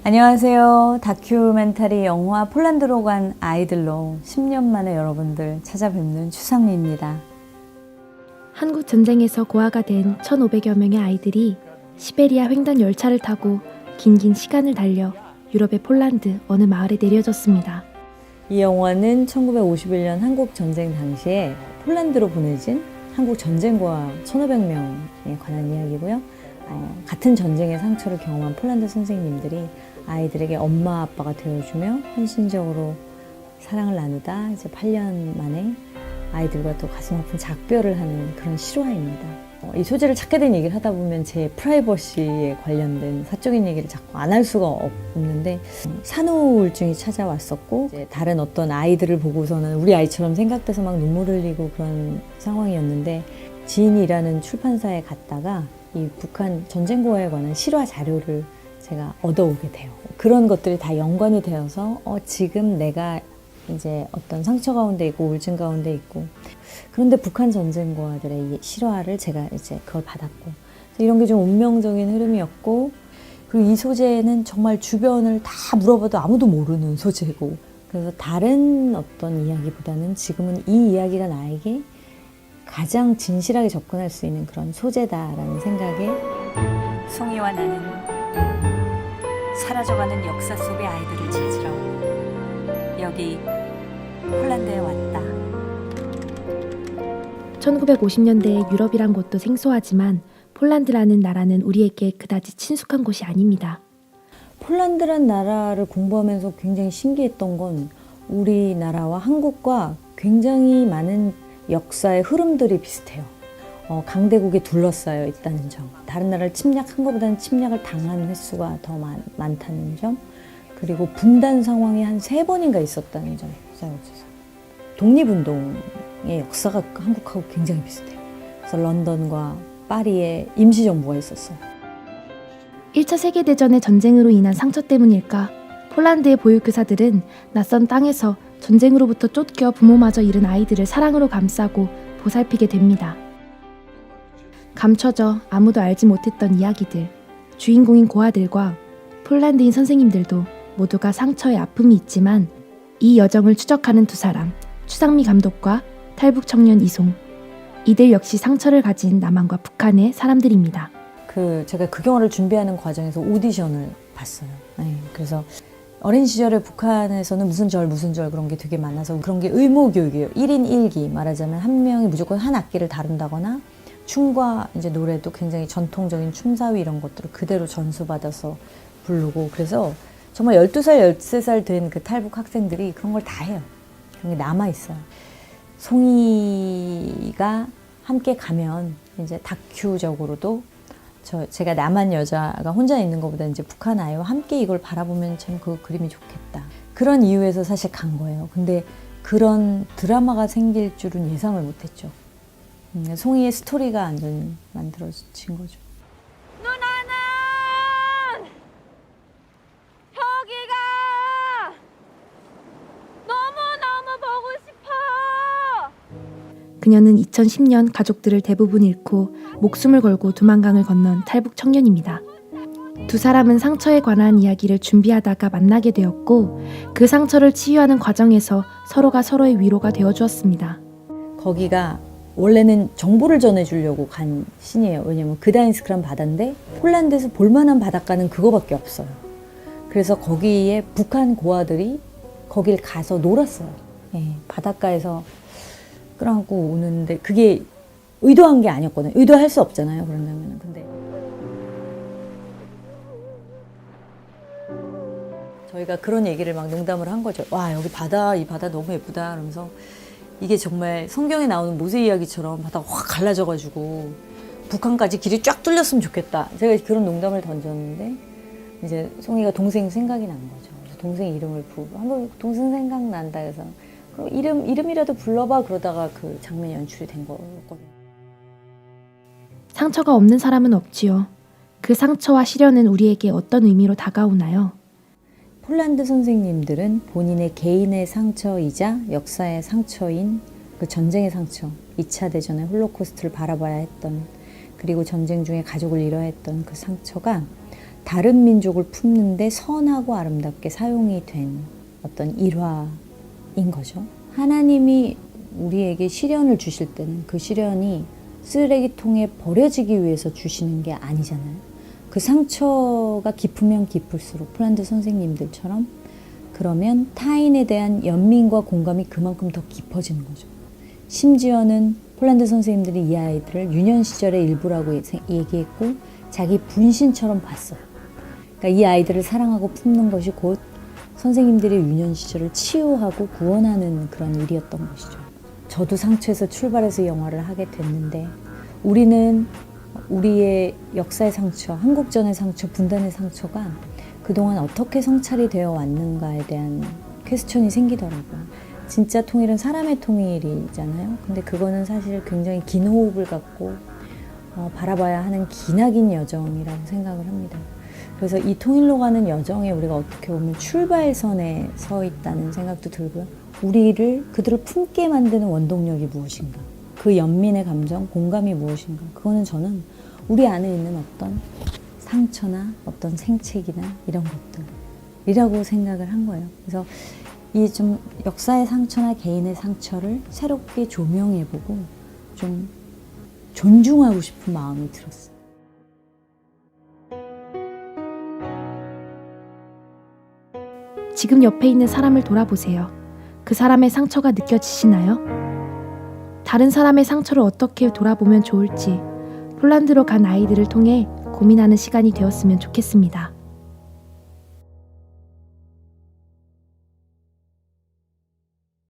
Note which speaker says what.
Speaker 1: 안녕하세요. 다큐멘터리 영화 폴란드로 간 아이들로 10년 만에 여러분들 찾아뵙는 추상미입니다.
Speaker 2: 한국 전쟁에서 고아가 된 1,500여 명의 아이들이 시베리아 횡단 열차를 타고 긴 시간을 달려 유럽의 폴란드 어느 마을에 내려졌습니다.
Speaker 1: 이 영화는 1951년 한국 전쟁 당시에 폴란드로 보내진 한국 전쟁고아 1,500명에 관한 이야기고요. 같은 전쟁의 상처를 경험한 폴란드 선생님들이 아이들에게 엄마 아빠가 되어주며 헌신적으로 사랑을 나누다 이제 8년 만에 아이들과 또 가슴 아픈 작별을 하는 그런 실화입니다. 이 소재를 찾게 된 얘기를 하다 보면 제 프라이버시에 관련된 사적인 얘기를 자꾸 안 할 수가 없는데 산후우울증이 찾아왔었고 이제 다른 어떤 아이들을 보고서는 우리 아이처럼 생각돼서 막 눈물 흘리고 그런 상황이었는데 지인이라는 출판사에 갔다가 이 북한 전쟁고아에 관한 실화 자료를 제가 얻어오게 돼요. 그런 것들이 다 연관이 되어서 지금 내가 이제 어떤 상처 가운데 있고 우울증 가운데 있고 그런데 북한 전쟁고아들의 이 실화를 제가 이제 그걸 받았고 이런 게 좀 운명적인 흐름이었고 그리고 이 소재는 정말 주변을 다 물어봐도 아무도 모르는 소재고 그래서 다른 어떤 이야기보다는 지금은 이 이야기가 나에게 가장 진실하게 접근할 수 있는 그런 소재다라는 생각에 송이와 나는 사라져가는 역사 속의 아이들을 찾으러 여기 폴란드에 왔다.
Speaker 2: 1950년대의 유럽이란 곳도 생소하지만 폴란드라는 나라는 우리에게 그다지 친숙한 곳이 아닙니다.
Speaker 1: 폴란드란 나라를 공부하면서 굉장히 신기했던 건 우리나라와 한국과 굉장히 많은 역사의 흐름들이 비슷해요. 강대국에 둘러싸여 있다는 점, 다른 나라를 침략한 것보다는 침략을 당한 횟수가 더 많다는 점, 그리고 분단 상황이 한 3번인가 있었다는 점, 역사에서. 독립운동의 역사가 한국하고 굉장히 비슷해요. 그래서 런던과 파리에 임시정부가 있었어요.
Speaker 2: 1차 세계대전의 전쟁으로 인한 상처 때문일까? 폴란드의 보육교사들은 낯선 땅에서 전쟁으로부터 쫓겨 부모마저 잃은 아이들을 사랑으로 감싸고 보살피게 됩니다. 감춰져 아무도 알지 못했던 이야기들, 주인공인 고아들과 폴란드인 선생님들도 모두가 상처에 아픔이 있지만 이 여정을 추적하는 두 사람, 추상미 감독과 탈북 청년 이송. 이들 역시 상처를 가진 남한과 북한의 사람들입니다.
Speaker 1: 제가 그 영화를 준비하는 과정에서 오디션을 봤어요. 네, 그래서 어린 시절에 북한에서는 무슨 절 그런 게 되게 많아서 그런 게 의무교육이에요. 1인 1기 말하자면 한 명이 무조건 한 악기를 다룬다거나 춤과 이제 노래도 굉장히 전통적인 춤사위 이런 것들을 그대로 전수받아서 부르고 그래서 정말 12살, 13살 된 그 탈북 학생들이 그런 걸 다 해요. 그런 게 남아있어요. 송이가 함께 가면 이제 다큐적으로도 제가 남한 여자가 혼자 있는 것보다 이제 북한 아이와 함께 이걸 바라보면 참 그 그림이 좋겠다. 그런 이유에서 사실 간 거예요. 근데 그런 드라마가 생길 줄은 예상을 못했죠. 송이의 스토리가 완전 만들어진 거죠.
Speaker 3: 누나는 혁이가 너무너무 보고 싶어.
Speaker 2: 그녀는 2010년 가족들을 대부분 잃고 목숨을 걸고 두만강을 건넌 탈북 청년입니다. 두 사람은 상처에 관한 이야기를 준비하다가 만나게 되었고 그 상처를 치유하는 과정에서 서로가 서로의 위로가 되어주었습니다.
Speaker 1: 거기가 원래는 정보를 전해주려고 간 신이에요. 왜냐면 그다인스크란 바다인데 폴란드에서 볼만한 바닷가는 그거밖에 없어요. 그래서 거기에 북한 고아들이 거길 가서 놀았어요. 예, 바닷가에서 끌어안고 오는데 그게 의도한 게 아니었거든요. 의도할 수 없잖아요. 그런다면. 근데 저희가 그런 얘기를 막 농담을 한 거죠. 와, 여기 이 바다 너무 예쁘다. 그러면서 이게 정말 성경에 나오는 모세 이야기처럼 바다가 확 갈라져가지고 북한까지 길이 쫙 뚫렸으면 좋겠다. 제가 그런 농담을 던졌는데 이제 송이가 동생 생각이 난 거죠. 그래서 동생 이름을 부르고 한번 동생 생각난다 해서 그럼 이름이라도 불러봐 그러다가 그 장면 연출이 된 거였거든요.
Speaker 2: 상처가 없는 사람은 없지요. 그 상처와 시련은 우리에게 어떤 의미로 다가오나요?
Speaker 1: 폴란드 선생님들은 본인의 개인의 상처이자 역사의 상처인 그 전쟁의 상처, 2차 대전의 홀로코스트를 바라봐야 했던 그리고 전쟁 중에 가족을 잃어야 했던 그 상처가 다른 민족을 품는데 선하고 아름답게 사용이 된 어떤 일화인 거죠. 하나님이 우리에게 시련을 주실 때는 그 시련이 쓰레기통에 버려지기 위해서 주시는 게 아니잖아요. 그 상처가 깊으면 깊을수록 폴란드 선생님들처럼 그러면 타인에 대한 연민과 공감이 그만큼 더 깊어지는 거죠. 심지어는 폴란드 선생님들이 이 아이들을 유년 시절의 일부라고 얘기했고 자기 분신처럼 봤어요. 그러니까 이 아이들을 사랑하고 품는 것이 곧 선생님들이 유년 시절을 치유하고 구원하는 그런 일이었던 것이죠. 저도 상처에서 출발해서 영화를 하게 됐는데 우리는 우리의 역사의 상처, 한국전의 상처, 분단의 상처가 그동안 어떻게 성찰이 되어 왔는가에 대한 퀘스천이 생기더라고요. 진짜 통일은 사람의 통일이잖아요. 근데 그거는 사실 굉장히 긴 호흡을 갖고 바라봐야 하는 기나긴 여정이라고 생각을 합니다. 그래서 이 통일로 가는 여정에 우리가 어떻게 보면 출발선에 서 있다는 생각도 들고요. 그들을 품게 만드는 원동력이 무엇인가? 그 연민의 감정, 공감이 무엇인가? 그거는 저는 우리 안에 있는 어떤 상처나 어떤 생책이나 이런 것들이라고 생각을 한 거예요. 그래서 이 좀 역사의 상처나 개인의 상처를 새롭게 조명해보고 좀 존중하고 싶은 마음이 들었어요.
Speaker 2: 지금 옆에 있는 사람을 돌아보세요. 그 사람의 상처가 느껴지시나요? 다른 사람의 상처를 어떻게 돌아보면 좋을지 폴란드로 간 아이들을 통해 고민하는 시간이 되었으면 좋겠습니다.